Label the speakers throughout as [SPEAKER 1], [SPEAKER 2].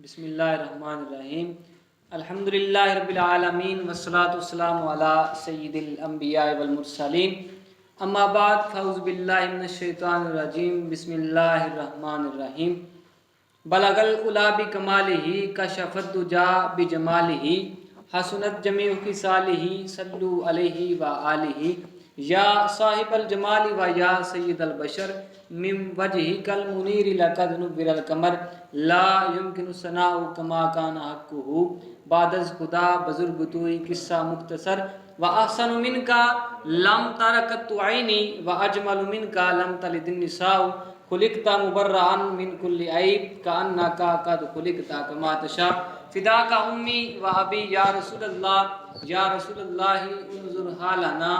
[SPEAKER 1] بسم اللہ الرحمن الرحیم الحمدللہ رب العالمین والصلاة والسلام علی سید الانبیاء والمرسلین اما بعد فاعوذ باللہ من الشیطان الرجیم بسم اللہ الرحمن الرحیم بلغ العلا بکمالہ کشف الدجا بجمالہ حسنت جمیع خصالہ صلو علیہ وآلہ یا صاحب الجمال و یا سید البشر من وجہک المنیر لقد نور القمر لا یمکن ثناء کما کان حقہ بعد از خدا بزرگ توئی قصہ مختصر و احسن منکا لم ترکت عینی و اجمل منکا لم تلد النساء خلقت مبرئا من کل عیب کانک قد خلقت کما تشاء فداک امی و ابی یا رسول اللہ انظر حالنا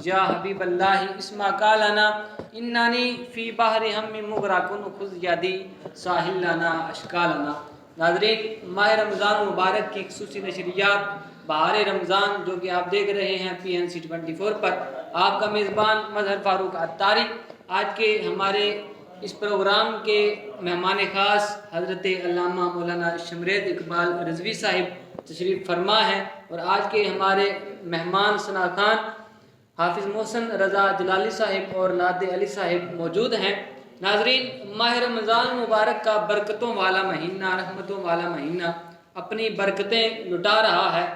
[SPEAKER 1] یا حبیب اللہ اسما کالنا اننی فی بحر ہم مغرقن خذ یدی ساحل لنا اشکالنا۔ ناظرین، ماہ رمضان مبارک کی خصوصی نشریات بہار رمضان جو کہ آپ دیکھ رہے ہیں PNC 24 پر، آپ کا میزبان مظہر فاروق عطاری۔ آج کے ہمارے اس پروگرام کے مہمان خاص حضرت علامہ مولانا شمرید اقبال رضوی صاحب تشریف فرما ہیں، اور آج کے ہمارے مہمان ثناءخوان حافظ محسن رضا جلالی صاحب اور ناد علی صاحب موجود ہیں۔ ناظرین، ماہ رمضان مبارک کا برکتوں والا مہینہ، رحمتوں والا مہینہ اپنی برکتیں لٹا رہا ہے،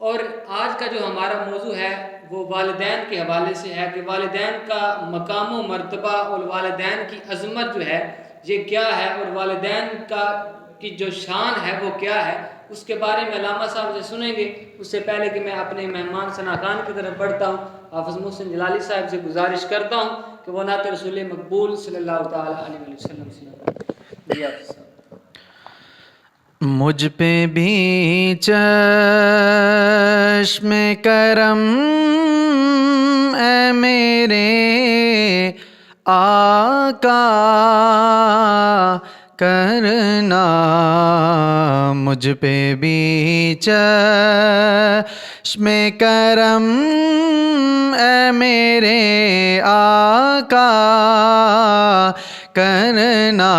[SPEAKER 1] اور آج کا جو ہمارا موضوع ہے وہ والدین کے حوالے سے ہے کہ والدین کا مقام و مرتبہ اور والدین کی عظمت جو ہے یہ کیا ہے، اور والدین کی جو شان ہے وہ کیا ہے، اس کے بارے میں علامہ صاحب سے سنیں گے۔ اس سے پہلے کہ میں اپنے مہمان ثناءخوان کی طرف بڑھتا ہوں، حافظ محسن جلالی صاحب سے گزارش کرتا ہوں کہ وہ نعت رسول مقبول صلی اللہ تعالیٰ علیہ وسلم سے
[SPEAKER 2] مجھ پہ بھی چشم کرم اے میرے آقا کرنا، مجھ پہ بھی چشم کرم اے میرے آقا کرنا،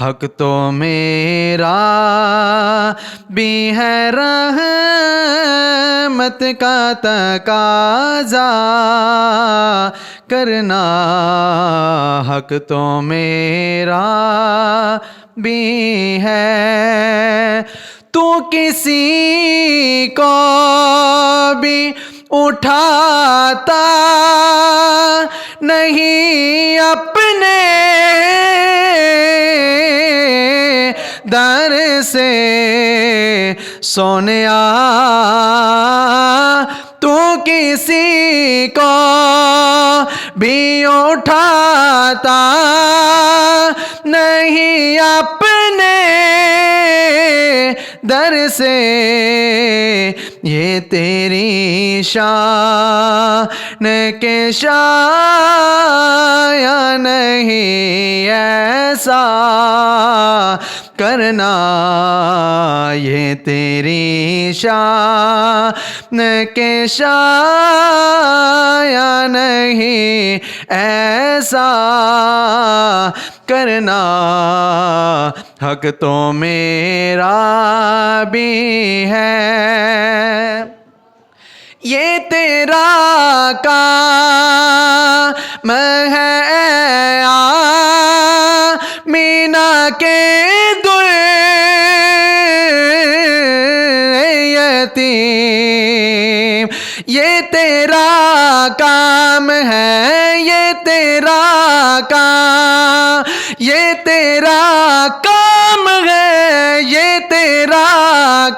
[SPEAKER 2] حق تو میرا بھی ہے رحمت کا تقاضا کرنا، حق تو میرا بھی ہے، تو کسی کو بھی اٹھاتا نہیں اپنے در سے سونیا، تو کسی کو بھی اٹھاتا نہیں اپنے در سے، یہ تیری شان کے شایا نہیں ایسا کرنا، یہ تیری شان کے شایا نہیں ایسا کرنا، حق تو میرا بھی ہے، یہ تیرا کام ہے آمینہ کے در یتیم، یہ تیرا کام ہے، یہ تیرا کام، یہ تیرا کام ہے، یہ تیرا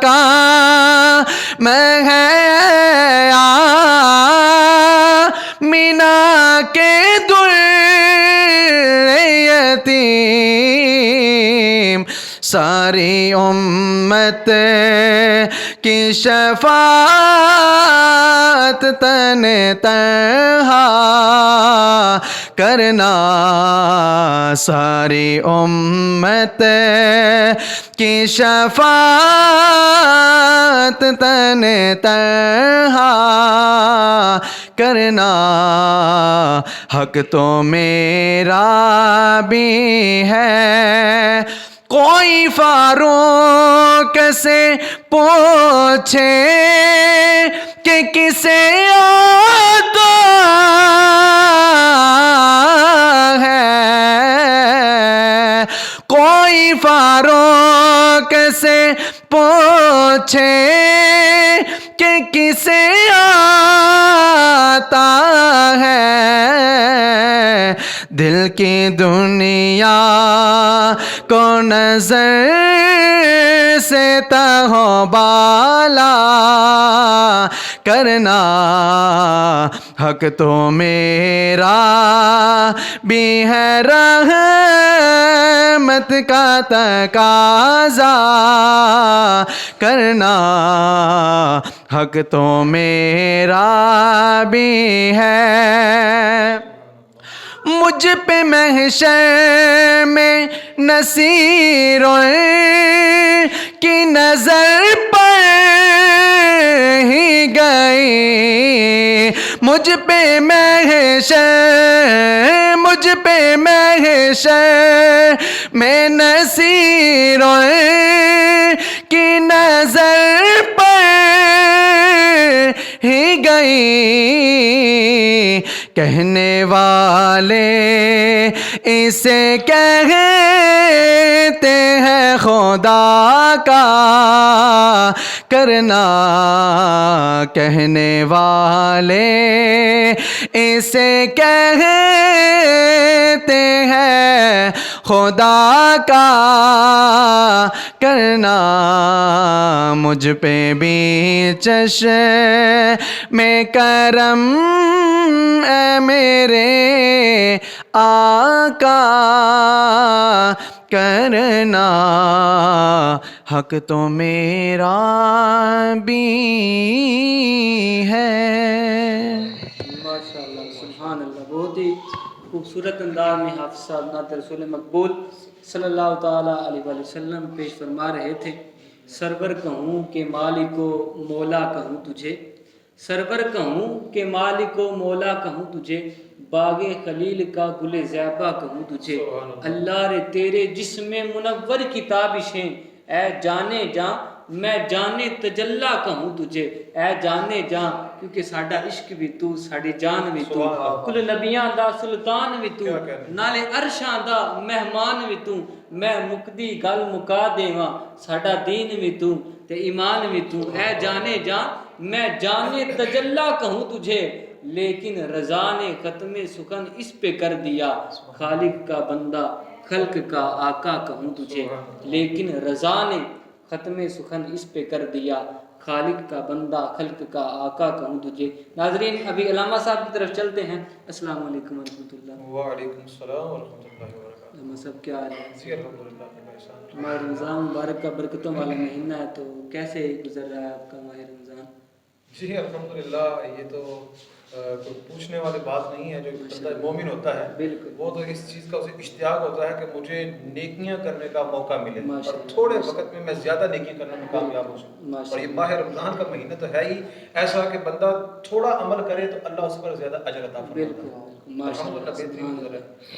[SPEAKER 2] کام ہے آمینہ کے در یتیم، ساری امت کی شفاعت تن تنہا کرنا، ساری امت کی شفاعت تن تنہا کرنا، حق تو میرا بھی ہے، کوئی فاروق سے پوچھے کہ کسے آتا ہے، کوئی فاروق سے پوچھے کہ کسے آتا ہے، دل کی دنیا کو نظر سے تہو بالا کرنا، حق تو میرا بھی ہے رحمت کا تقاضا کرنا، حق تو میرا بھی ہے، مجھ پہ محشر میں نصیروں کی نظر پڑ ہی گئی، مجھ پہ محشر میں نصیروں کی نظر پڑ ہی گئی، کہنے والے اسے کہتے ہیں خدا کا کرنا، کہنے والے اسے کہتے ہیں خدا کا کرنا، مجھ پہ بھی چشم کرم اے میرے آقا کرنا، حق تو میرا بھی ہے۔
[SPEAKER 1] ماشاء اللہ، سبحان اللہ، بہت ہی خوبصورت انداز میں حافظ صاحب نعت رسول مقبول صلی اللہ تعالیٰ علیہ وآلہ وسلم پیش فرما رہے تھے۔ سرور کہوں کہ مالک و مولا کہوں تجھے، سرور کہوں کہ مالک و مولا کہوں تجھے، باغ خلیل کا گل زیبا کہوں تجھے، اللہ رے تیرے جسم منور کی تابشیں، اے جانے جاں میں جانے تجلا کہوں تجھے، اے جانے جاں کیونکہ ساڈا عشق بھی تو، ساڈی جان بھی تو، کل نبیاں دا سلطان بھی تو، نالے عرشاں دا مہمان بھی تو، میں مکدی گل مکا دیواں، ساڈا دین بھی تو تے ایمان بھی تو، اے جانے جاں میں جانے تجلا کہوں تجھے، لیکن رضا نے ختم سخن اس پہ کر دیا، خالق کا بندہ خلق کا آقا کہوں تجھے، لیکن رضا نے ختم سخن اس پہ کر دیا، خالق کا بندہ خلق کا آقا کہوں تجھے۔ ناظرین ابھی علامہ صاحب کی طرف چلتے ہیں۔ السلام علیکم ورحمۃ اللہ۔
[SPEAKER 3] وعلیکم السلام ورحمۃ اللہ وبرکاتہ۔
[SPEAKER 1] علامہ صاحب کیا حال ہے؟
[SPEAKER 3] جی الحمدللہ،
[SPEAKER 1] ماہ رمضان مبارک کا برکتوں والا مہینہ ہے، تو کیسے گزر رہا ہے آپ کا ماہ رمضان؟
[SPEAKER 3] جی الحمدللہ، یہ تو کوئی پوچھنے والی بات نہیں ہے، جو بندہ مومن ہوتا ہے وہ تو اس چیز کا اسے اشتیاق ہوتا ہے کہ مجھے نیکیاں کرنے کا موقع ملے اور تھوڑے وقت میں زیادہ نیکیاں کرنے میں کامیاب ہو سکوں، اور یہ ماہ رمضان کا مہینہ تو ہے ہی ایسا کہ بندہ تھوڑا عمل کرے تو اللہ اس پر زیادہ اجر عطا فرماتا ہے۔
[SPEAKER 1] ماشاء اللہ،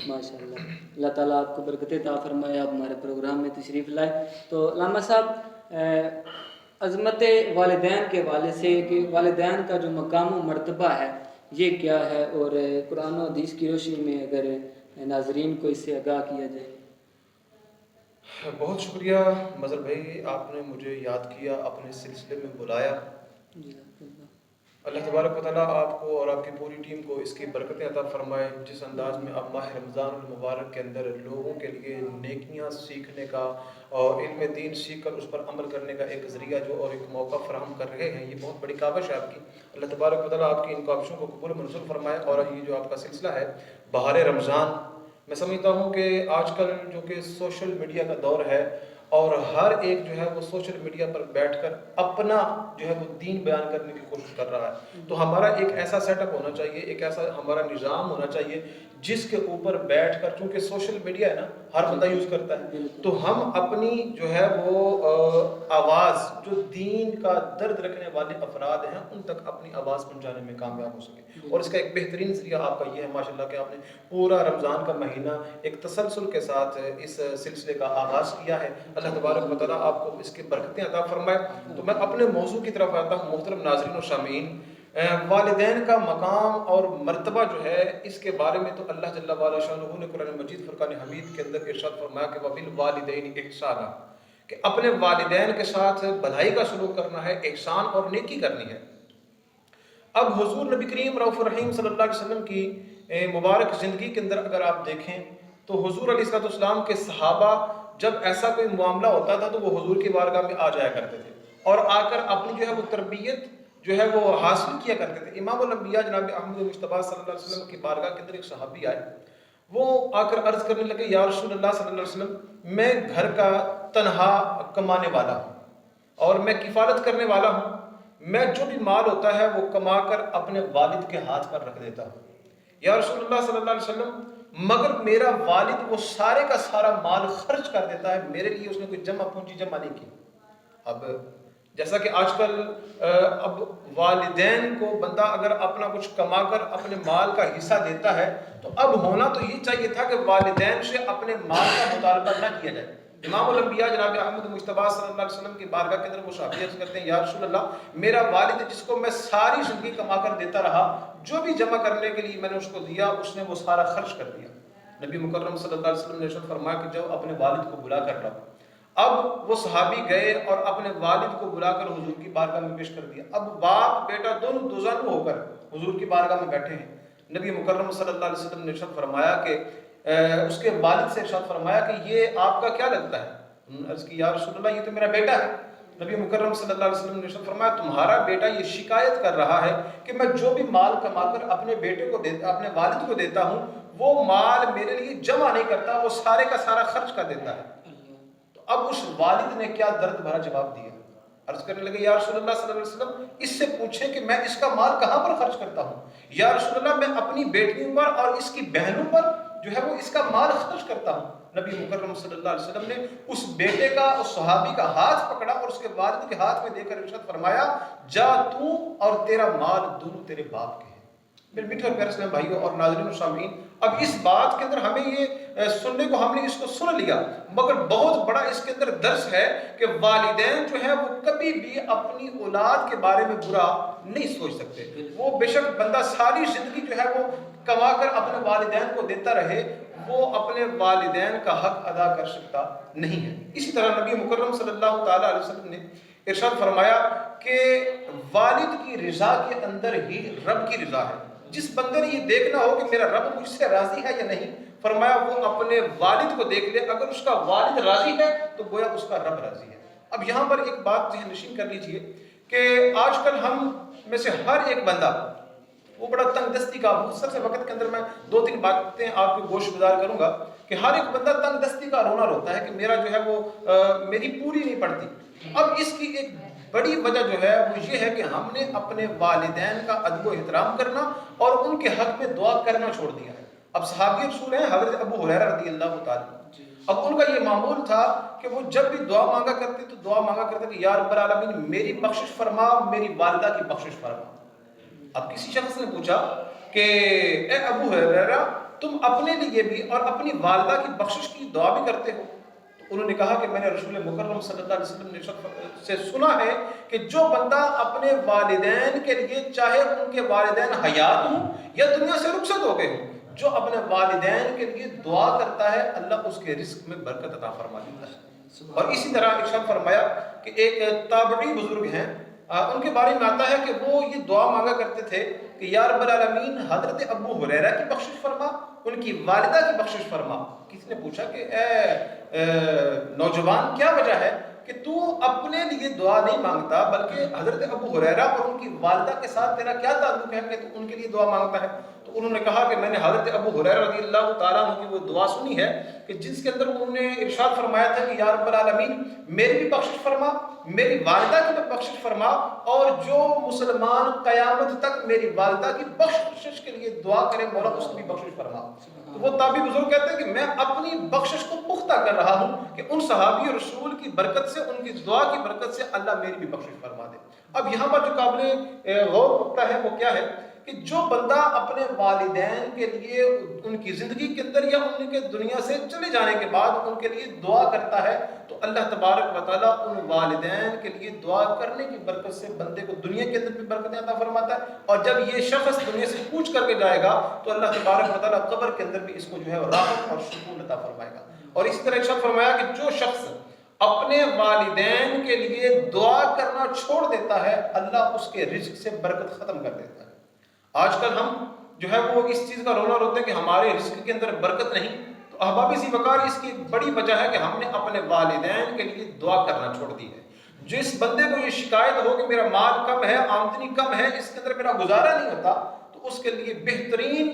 [SPEAKER 1] ماشاء اللہ، اللہ تعالیٰ آپ کو برکت عطا فرمائے، آپ ہمارے پروگرام میں تشریف لائے۔ تو علامہ صاحب عظمت والدین کے حوالے سے کہ والدین کا جو مقام و مرتبہ ہے یہ کیا ہے، اور قرآن و حدیث کی روشنی میں اگر ناظرین کو اس سے آگاہ کیا جائے۔
[SPEAKER 3] بہت شکریہ مظہر بھائی، آپ نے مجھے یاد کیا، اپنے سلسلے میں بلایا۔ اللہ تبارک و تعالیٰ آپ کو اور آپ کی پوری ٹیم کو اس کی برکتیں عطا فرمائے، جس انداز میں اب ماہ رمضان المبارک کے اندر لوگوں کے لیے نیکیاں سیکھنے کا اور علم دین سیکھ کر اس پر عمل کرنے کا ایک ذریعہ جو اور ایک موقع فراہم کر رہے ہیں، یہ بہت بڑی کاوش ہے آپ کی۔ اللہ تبارک و تعالیٰ آپ کی ان کاوشوں کو قبول منظور فرمائے، اور یہ جو آپ کا سلسلہ ہے بہار رمضان، میں سمجھتا ہوں کہ آج کل جو کہ سوشل میڈیا کا دور ہے اور ہر ایک جو ہے وہ سوشل میڈیا پر بیٹھ کر اپنا جو ہے وہ دین بیان کرنے کی کوشش کر رہا ہے. تو ہمارا ایک ایسا سیٹ اپ ہونا چاہیے, ایک ایسا ہمارا نظام ہونا چاہیے جس کے اوپر بیٹھ کر, چونکہ سوشل میڈیا ہے نا ہر بندہ یوز کرتا ہے, تو ہم اپنی جو ہے وہ آواز, جو دین کا درد رکھنے والے افراد ہیں ان تک اپنی آواز پہنچانے میں کامیاب ہو سکے. اور اس کا ایک بہترین ذریعہ آپ کا یہ ہے ماشاءاللہ کہ آپ نے پورا رمضان کا مہینہ ایک تسلسل کے ساتھ اس سلسلے کا آغاز کیا ہے. اللہ تبارک و تعالیٰ آپ کو اس کی برکتیں عطا فرمائے. تو میں اپنے موضوع کی طرف آتا ہوں. محترم ناظرین و سامعین, والدین کا مقام اور مرتبہ جو ہے اس کے بارے میں تو اللہ جل وعلا شانہ نے قرآن مجید فرقان حمید کے اندر ارشاد فرمایا کہ وَبِالْوَالِدَيْنِ احسانا, کہ اپنے والدین کے ساتھ بھلائی کا سلوک کرنا ہے, احسان اور نیکی کرنی ہے. اب حضور نبی کریم رؤوف الرحیم صلی اللہ علیہ وسلم کی مبارک زندگی کے اندر اگر آپ دیکھیں تو حضور علیہ السلام کے صحابہ جب ایسا کوئی معاملہ ہوتا تھا تو وہ حضور کی بارگاہ میں آ جایا کرتے تھے اور آ کر اپنی جو ہے وہ تربیت جو ہے وہ حاصل کیا کرتے تھے. امام الانبیاء جناب احمد مصطفیٰ صلی اللہ علیہ وسلم کی بارگاہ کے اندر ایک صحابی آئے, وہ آ کر عرض کرنے لگے, یا رسول اللہ صلی اللہ علیہ وسلم, میں گھر کا تنہا کمانے والا ہوں اور میں کفالت کرنے والا ہوں, میں جو بھی مال ہوتا ہے وہ کما کر اپنے والد کے ہاتھ پر رکھ دیتا ہوں. یا رسول اللہ صلی اللہ علیہ وسلم, مگر میرا والد وہ سارے کا سارا مال خرچ کر دیتا ہے, میرے لیے اس نے کوئی جمع پونجی جمع نہیں کی. اب جیسا کہ آج کل اب والدین کو بندہ اگر اپنا کچھ کما کر اپنے مال کا حصہ دیتا ہے تو اب ہونا تو یہ چاہیے تھا کہ والدین سے اپنے مال کا مطالبہ نہ کیا جائے. امام الانبیاء جناب احمد مصطفیٰ صلی اللہ علیہ وسلم کی بارگاہ کے اندر وہ صحابی عرض کرتے ہیں, یا رسول اللہ, میرا والد جس کو میں ساری زندگی کما کر دیتا رہا, جو بھی جمع کرنے کے لیے میں نے اس کو دیا اس نے وہ سارا خرچ کر دیا. نبی مکرم صلی اللہ علیہ وسلم نے ارشاد فرمایا کہ جب اپنے والد کو بلا کر لاؤ. اب وہ صحابی گئے اور اپنے والد کو بلا کر حضور کی بارگاہ میں پیش کر دیا. اب باپ بیٹا دونوں دوزانو ہو کر حضور کی بارگاہ میں بیٹھے ہیں. نبی مکرم صلی اللہ علیہ وسلم نے ارشاد فرمایا کہ اس کے والد سے ارشاد فرمایا کہ یہ آپ کا کیا لگتا ہے؟ عرض کی, یا رسول اللہ, یہ تو میرا بیٹا ہے. نبی مکرم صلی اللہ علیہ وسلم نے ارشاد فرمایا, تمہارا بیٹا یہ شکایت کر رہا ہے کہ میں جو بھی مال کما کر اپنے بیٹے کو اپنے والد کو دیتا ہوں وہ مال میرے لیے جمع نہیں کرتا, وہ سارے کا سارا خرچ کر دیتا ہے. تو اب اس والد نے کیا درد بھرا جواب دیا. عرض کرنے لگے, یا رسول اللہ صلی اللہ علیہ وسلم, اس سے پوچھیں کہ میں اس کا مال کہاں پر خرچ کرتا ہوں. یا رسول اللہ, میں اپنی بیٹیوں پر اور اس کی بہنوں پر جو ہے وہ اس کا مال خرچ کرتا ہوں. نبی مکرم صلی اللہ علیہ وسلم نے اس بیٹے کا, اس صحابی کا ہاتھ پکڑا اور اس کے والد کے ہاتھ میں دے کر ارشاد فرمایا, جا تو اور تیرا مال دونوں تیرے باپ کے ہیں. میرے میٹھے اور پیارے اسلام بھائیوں اور ناظرین و سامعین, اب اس بات کے اندر ہمیں یہ سننے کو, ہم نے اس کو سن لیا, مگر بہت بڑا اس کے اندر درس ہے کہ والدین جو ہے وہ کبھی بھی اپنی اولاد کے بارے میں برا نہیں سوچ سکتے. وہ بے شک بندہ ساری زندگی جو ہے وہ کما کر اپنے والدین کو دیتا رہے, وہ اپنے والدین کا حق ادا کر سکتا نہیں ہے. اسی طرح نبی مکرم صلی اللہ تعالیٰ علیہ وسلم نے ارشاد فرمایا کہ والد کی رضا کے اندر ہی رب کی رضا ہے. جس بندے نے یہ دیکھنا ہو کہ میرا رب مجھ سے راضی ہے یا نہیں, فرمایا وہ اپنے والد کو دیکھ لے, اگر اس کا والد راضی ہے تو گویا اس کا رب راضی ہے. اب یہاں پر ایک بات ذہن نشین کر لیجئے کہ آج کل ہم میں سے ہر ایک بندہ وہ بڑا تنگ دستی کا, مختصر سے وقت کے اندر میں 2-3 باتیں آپ کو گوش گزار کروں گا کہ ہر ایک بندہ تنگ دستی کا رونا روتا ہے کہ میرا جو ہے وہ میری پوری نہیں پڑتی. اب اس کی ایک بڑی وجہ جو ہے وہ یہ ہے کہ ہم نے اپنے والدین کا ادب و احترام کرنا اور ان کے حق میں دعا کرنا چھوڑ دیا ہے. اب صحابی رسول ہیں حضرت ابو ہریرہ رضی اللہ تعالیٰ, اب ان کا یہ معمول تھا کہ وہ جب بھی دعا مانگا کرتے تو دعا مانگا کرتے کہ یا رب العالمین میری بخشش فرما, میری والدہ کی بخشش فرما. اب کسی شخص نے پوچھا کہ اے ابو ہریرہ, تم اپنے لیے بھی اور اپنی والدہ کی بخشش کی دعا بھی کرتے ہو؟ تو انہوں نے کہا کہ میں نے رسول مکرم صلی اللہ علیہ وسلم نے سے سنا ہے کہ جو بندہ اپنے والدین کے لیے, چاہے ان کے والدین حیات ہوں یا دنیا سے رخصت ہو گئے ہوں, جو اپنے والدین کے لیے دعا کرتا ہے اللہ اس کے رزق میں برکت عطا فرما دیتا ہے. اور اسی طرح ارشاد فرمایا کہ ایک تابعی بزرگ ہیں, ان کے بارے میں آتا ہے کہ وہ یہ دعا مانگا کرتے تھے کہ یا رب العالمین حضرت ابو ہریرہ کی بخشش فرما, ان کی والدہ کی بخشش فرما. کسی نے پوچھا کہ اے نوجوان, کیا وجہ ہے کہ تو اپنے لیے دعا نہیں مانگتا بلکہ حضرت ابو ہریرہ اور ان کی والدہ کے ساتھ تیرا کیا تعلق ہے کہ تو ان کے لیے دعا مانگتا ہے؟ تو انہوں نے کہا کہ میں نے حضرت ابو ہریرہ رضی اللہ تعالیٰ عنہ کی وہ دعا سنی ہے کہ جس کے اندر انہوں نے ارشاد فرمایا تھا کہ یا رب العالمین میری بھی بخشش فرما، میری والدہ کی بھی بخشش فرما، اور جو مسلمان قیامت تک میری والدہ کی بخشش کے لیے دعا کرے مولا اس کی بھی بخشش فرما۔ تو وہ تابعی بزرگ کہتے ہیں کہ میں اپنی بخشش کو پختہ کر رہا ہوں کہ ان صحابی رسول کی برکت سے، ان کی دعا کی برکت سے اللہ میری بھی بخشش فرما دے۔ اب یہاں پر جو قابل غور نقطہ ہے وہ کیا ہے کہ جو بندہ اپنے والدین کے لیے ان کی زندگی کے اندر یا ان کے دنیا سے چلے جانے کے بعد ان کے لیے دعا کرتا ہے تو اللہ تبارک و تعالیٰ ان والدین کے لیے دعا کرنے کی برکت سے بندے کو دنیا کے اندر بھی برکتیں عطا فرماتا ہے، اور جب یہ شخص دنیا سے کوچ کر کے جائے گا تو اللہ تبارک و تعالیٰ قبر کے اندر بھی اس کو جو ہے راحت اور سکون عطا فرمائے گا۔ اور اسی طرح ارشاد فرمایا کہ جو شخص اپنے والدین کے لیے دعا کرنا چھوڑ دیتا ہے اللہ اس کے رزق سے برکت ختم کر دیتا ہے۔ آج کل ہم جو ہے وہ اس چیز کا رونا روتے ہیں کہ ہمارے رزق کے اندر برکت نہیں، تو احباب ذی وقار اس کی ایک بڑی وجہ ہے کہ ہم نے اپنے والدین کے لیے دعا کرنا چھوڑ دی ہے۔ جس بندے کو یہ شکایت ہو کہ میرا مال کم ہے، آمدنی کم ہے، اس کے اندر میرا گزارا نہیں ہوتا، تو اس کے لیے بہترین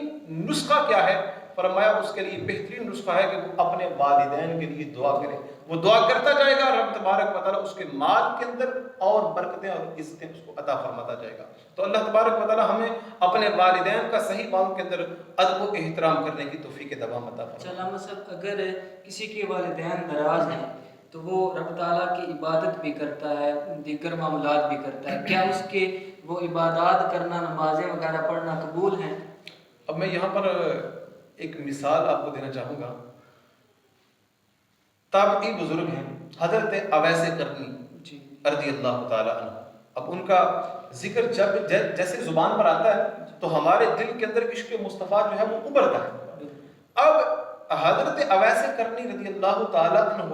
[SPEAKER 3] نسخہ کیا ہے؟ فرمایا اس کے لیے بہترین نسخہ ہے کہ وہ اپنے والدین کے لیے دعا کرے۔ وہ دعا کرتا جائے گا، رب تبارک و تعالیٰ اس کے مال کے اندر اور برکتیں اور عزتیں اس کو عطا فرماتا جائے گا۔ تو اللہ تبارک و تعالیٰ ہمیں اپنے والدین کا صحیح معنوں کے اندر ادب و احترام کرنے کی توفیق دوام عطا فرمائے۔
[SPEAKER 1] علامہ صاحب، اگر کسی کے والدین ناراض ہیں تو وہ رب تعالیٰ کی عبادت بھی کرتا ہے، دیگر معاملات بھی کرتا ہے، کیا اس کے وہ عبادات کرنا، نمازیں وغیرہ پڑھنا قبول ہیں؟
[SPEAKER 3] اب میں یہاں پر ایک مثال آپ کو دینا چاہوں گا۔ تابعی بزرگ ہیں حضرت اویس قرنی رضی اللہ تعالیٰ عنہ۔ اب ان کا ذکر جب جیسے زبان پر آتا ہے تو ہمارے دل کے اندر عشق مصطفیٰ جو ہے وہ ابھرتا ہے۔ اب حضرت اویس قرنی رضی اللہ تعالیٰ عنہ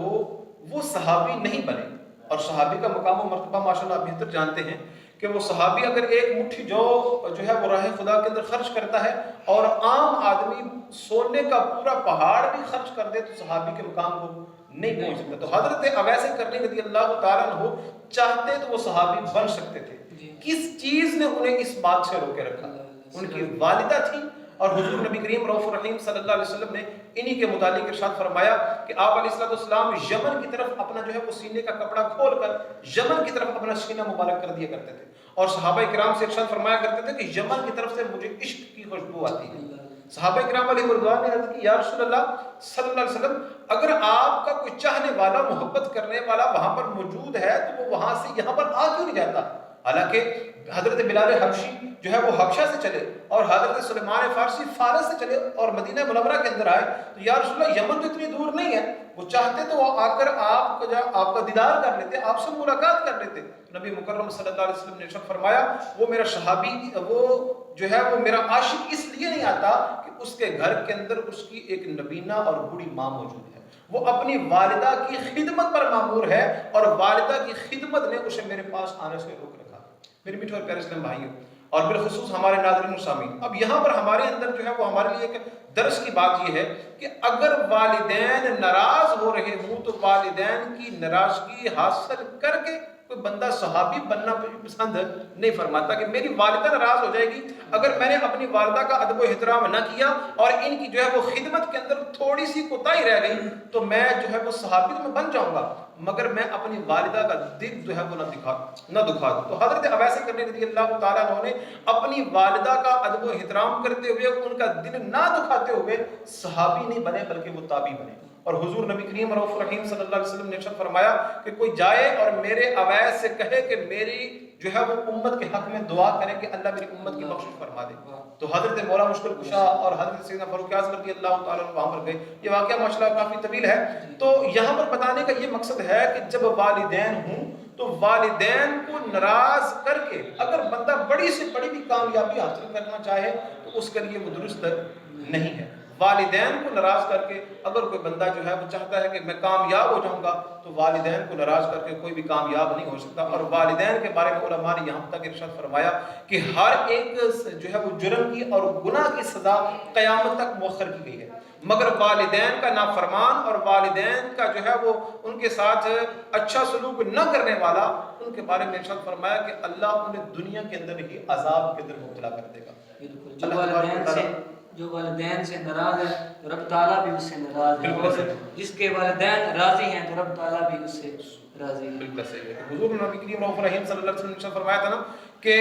[SPEAKER 3] وہ صحابی نہیں بنے، اور صحابی کا مقام و مرتبہ ماشاءاللہ آپ بہتر جانتے ہیں کہ وہ صحابی اگر ایک مٹھی جو ہے وہ راہ خدا کے اندر خرچ کرتا ہے اور عام آدمی سونے کا پورا پہاڑ بھی خرچ کر دے تو صحابی کے مقام کو نہیں پہنچ سکتا۔ تو حضرت اویس قرنی رضی اللہ تعالیٰ عنہ چاہتے تو وہ صحابی بن سکتے تھے۔ کس چیز نے انہیں اس بات سے روکے رکھا؟ ان کی والدہ تھی، اور حضور نبی کریم رؤوف الرحیم صلی اللہ علیہ وسلم نے انہی کے متعلق ارشاد فرمایا کہ آپ علیہ السلام یمن کی طرف اپنا جو ہے وہ سینے کا کپڑا کھول کر یمن کی طرف اپنا سینہ مبارک کر دیا کرتے تھے، اور صحابہ کرام سے ارشاد فرمایا کرتے تھے کہ یمن کی طرف سے مجھے عشق کی خوشبو آتی ہے۔ صحابہ کرام علیہ رضوان نے عرض کی یا رسول اللہ صلی اللہ علیہ وسلم، اگر آپ کا کوئی چاہنے والا، محبت کرنے والا وہاں پر موجود ہے تو وہ وہاں سے یہاں پر آ کیوں نہیں جاتا؟ حالانکہ حضرت بلال حبشی جو ہے وہ حبشہ سے چلے اور حضرت سلیمان فارسی فارس سے چلے اور مدینہ منورہ کے اندر آئے، تو یا رسول اللہ یمن تو اتنی دور نہیں ہے، وہ چاہتے تو وہ آ کر آپ کا دیدار کر لیتے، آپ سے ملاقات کر لیتے۔ نبی مکرم صلی اللہ علیہ وسلم نے ارشاد فرمایا وہ میرا صحابی، وہ جو ہے وہ میرا عاشق اس لیے نہیں آتا کہ اس کے گھر کے اندر اس کی ایک نبینہ اور بوڑھی ماں موجود ہے، وہ اپنی والدہ کی خدمت پر مامور ہے اور والدہ کی خدمت نے اسے میرے پاس آنے سے روک رکھا۔ میرے میٹھے اور پیارے اسلام بھائیوں اور بالخصوص ہمارے ناظرین و سامعین، اب یہاں پر ہمارے اندر جو ہے وہ ہمارے لیے ایک درس کی بات یہ ہے کہ اگر والدین ناراض ہو رہے ہوں تو والدین کی ناراضگی حاصل کر کے کوئی بندہ صحابی بننا پسند نہیں فرماتا کہ میری والدہ ناراض ہو جائے گی اگر میں نے اپنی والدہ کا ادب و احترام نہ کیا اور ان کی جو ہے وہ خدمت کے اندر تھوڑی سی کوتاہی رہ گئی تو میں جو ہے وہ صحابی تو میں بن جاؤں گا مگر میں اپنی والدہ کا دل جو ہے وہ نہ دکھا دوں۔ تو حضرت اویس قرنی رضی اللہ تعالیٰ عنہ نے اپنی والدہ کا ادب و احترام کرتے ہوئے ان کا دل نہ دکھاتے ہوئے صحابی نہیں بنے بلکہ وہ تابعی بنے۔ اور حضور نبی کریم رؤوف الرحیم صلی اللہ علیہ وسلم نے ارشاد فرمایا کہ کوئی جائے اور میرے اویس سے کہے کہ میری جو ہے وہ امت کے حق میں دعا کرے کہ اللہ میری امت کی بخشش فرما دے، تو حضرت مولا مشکل کشا اور حضرت سیدنا فاروق اعظم رضی اللہ تعالیٰ عنہ وہاں پر گئے۔ یہ واقعہ ماشاءاللہ کافی طویل ہے، تو یہاں پر بتانے کا یہ مقصد ہے کہ جب والدین ہوں تو والدین کو ناراض کر کے اگر بندہ بڑی سے بڑی بھی کامیابی حاصل کرنا چاہے تو اس کے لیے وہ درست نہیں ہے۔ والدین کو ناراض کر کے اگر کوئی بندہ جو ہے وہ چاہتا ہے کہ میں کامیاب ہو جاؤں گا تو والدین کو ناراض کر کے کوئی بھی کامیاب نہیں ہو سکتا. اور والدین کے بارے میں علماء نے یہاں تک ارشاد فرمایا کہ ہر ایک جو ہے وہ جرم کی اور گناہ کی سزا قیامت تک مؤخر کی گئی ہے، مگر والدین کا نافرمان اور والدین کا جو ہے وہ ان کے ساتھ اچھا سلوک نہ کرنے والا، ان کے بارے میں ارشاد فرمایا کہ اللہ انہیں دنیا کے اندر ہی عذاب کے اندر مبتلا کر دے گا.
[SPEAKER 1] جو والدین سے ناراض ہے تو رب تعالیٰ بھی اس سے ناراض ہے، جس کے والدین راضی ہیں تو رب تعالیٰ بھی اس سے راضی ہے.
[SPEAKER 3] بالکل صحیح ہے. حضور نبی کریم رؤوف رحیم صلی اللہ علیہ وسلم نے فرمایا تھا نا کہ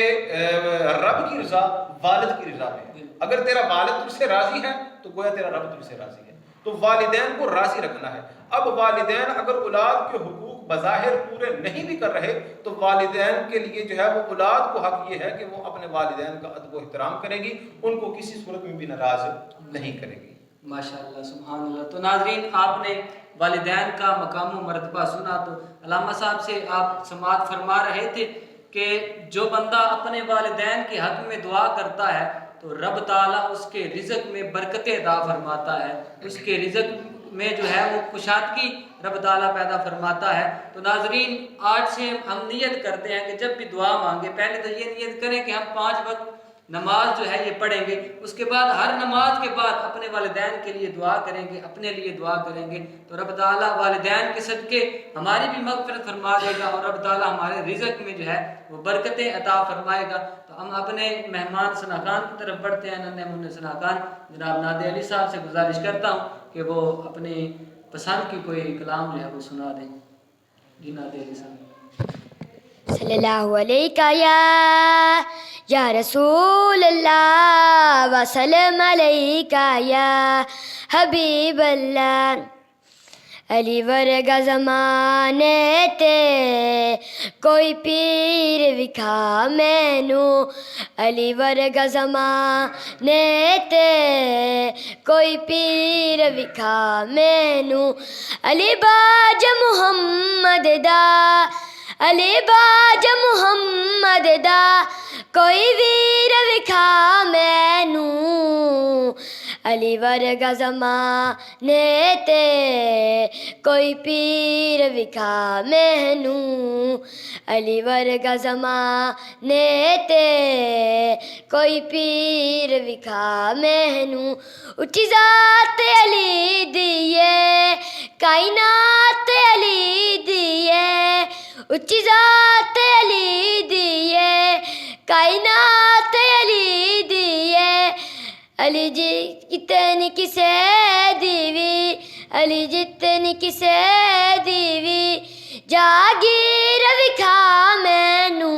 [SPEAKER 3] رب کی رضا والد کی رضا میں، اگر تیرا والد تجھ سے راضی ہے تو گویا تیرا رب تجھ سے راضی ہے. تو والدین کو راضی رکھنا ہے. اب والدین اگر اولاد کے حقوق بظاہر پورے نہیں بھی کر رہے تو والدین کے لیے جو ہے وہ اولاد کو حق یہ ہے کہ وہ اپنے والدین کا ادب و احترام کرے گی، ان کو کسی صورت میں بھی ناراض نہیں کرے گی.
[SPEAKER 1] ماشاءاللہ سبحان اللہ. تو ناظرین، آپ نے والدین کا مقام و مرتبہ سنا. تو علامہ صاحب سے آپ سماعت فرما رہے تھے کہ جو بندہ اپنے والدین کے حق میں دعا کرتا ہے تو رب تعالیٰ اس کے رزق میں برکت عطا فرماتا ہے، اس کے رزق میں جو ہے وہ کشادگی رب تعالیٰ پیدا فرماتا ہے. تو ناظرین، آج سے ہم نیت کرتے ہیں کہ جب بھی دعا مانگے پہلے تو یہ نیت کریں کہ ہم 5 وقت نماز جو ہے یہ پڑھیں گے، اس کے بعد ہر نماز کے بعد اپنے والدین کے لیے دعا کریں گے، اپنے لیے دعا کریں گے تو رب تعالیٰ والدین کے صدقے ہماری بھی مغفرت فرما دے گا اور رب تعالیٰ ہمارے رزق میں جو ہے وہ برکتیں عطا فرمائے گا. تو ہم اپنے مہمان ثنا خان کی طرف بڑھتے ہیں. ننھے منھے ثنا خان جناب نادی علی صاحب سے گزارش کرتا ہوں کہ وہ اپنی پسند کی کوئی کلام جو ہے وہ سنا دیں. جی نادی علی صاحب.
[SPEAKER 4] صلی اللہ علیہ یا رسول اللہ وسلم علیکہ یا حبیب اللہ. علی ورگا زمانے تے کوئی پیر وکھا مینو، علی ورگا زمانے تے کوئی پیر وکھا مینو. علی باج محمد دا، علی باج محمد دا کوئی ویر وکھا مینو. علی ورگا زمانے تے کوئی پیر وکھا مینو، علی ورگا زمانے تے کوئی پیر وکھا مینو. اچھی ذات علی دیے کائنات علی دیے، اچھی ذات علی دیے کائنات علی دیے. علی جی کتنی کسے دیوی، علی جتنی کسے دیوی جاگیر وکھا مینو.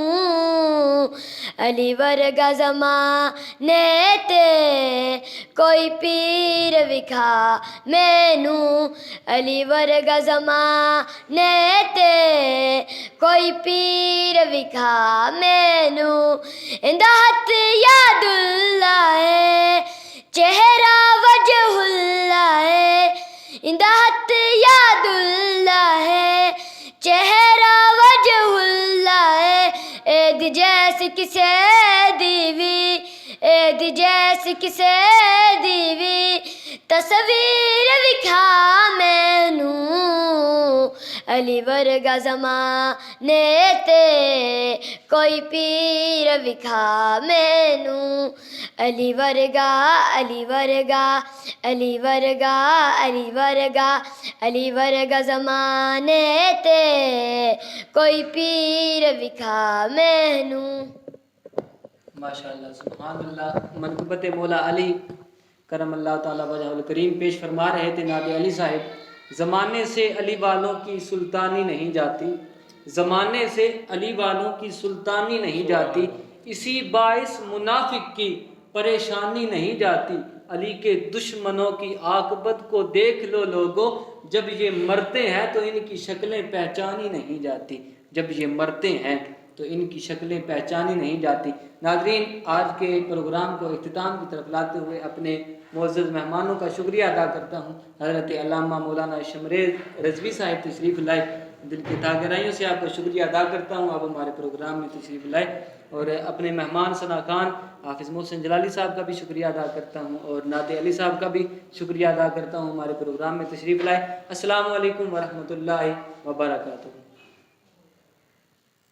[SPEAKER 4] علی ورگا زمانے تے کوئی پیر وکھا مینو، علی ورگا زمانے تے کوئی پیر وکھا مینو. اندہ ہاتھ یاد اللہ ہے چہرہ وجہ اللہ ہے، اندہ ہاتھ یاد اللہ ہے چہرہ وجہ اللہ ہے. عید جیس کسے دیوی، عید جیس کسے دیوی تصویر وکھا مینو. علی ورگا زمانے تے کوئی پیر وکھا مینو. علی ورگا، علی ورگا، علی ورگا، علی ورگا، علی ورگا زمانے تے کوئی پیر وکھا مینو.
[SPEAKER 1] ماشاءاللہ سبحان اللہ. منقبت مولا علی کرم اللہ تعالیٰ وجہ الکریم پیش فرما رہے تھے نادی علی صاحب. زمانے سے علی والوں کی سلطانی نہیں جاتی، زمانے سے علی والوں کی سلطانی نہیں جاتی، اسی باعث منافق کی پریشانی نہیں جاتی. علی کے دشمنوں کی عاقبت کو دیکھ لو لوگو، جب یہ مرتے ہیں تو ان کی شکلیں پہچانی نہیں جاتی. جب یہ مرتے ہیں تو ان کی شکلیں پہچانی نہیں جاتی. ناظرین، آج کے پروگرام کو اختتام کی طرف لاتے ہوئے اپنے معزز مہمانوں کا شکریہ ادا کرتا ہوں. حضرت علامہ مولانا شمریز رضوی صاحب تشریف لائے. دل کی تہ گہرائیوں سے آپ کا شکریہ ادا کرتا ہوں. آپ ہمارے پروگرام میں تشریف لائے اور اپنے مہمان ثنا خان حافظ محسن جلالی صاحب کا بھی شکریہ ادا کرتا ہوں اور نعت علی صاحب کا بھی شکریہ ادا کرتا ہوں ہمارے پروگرام میں تشریف لائے. السلام علیکم ورحمۃ اللہ وبرکاتہ.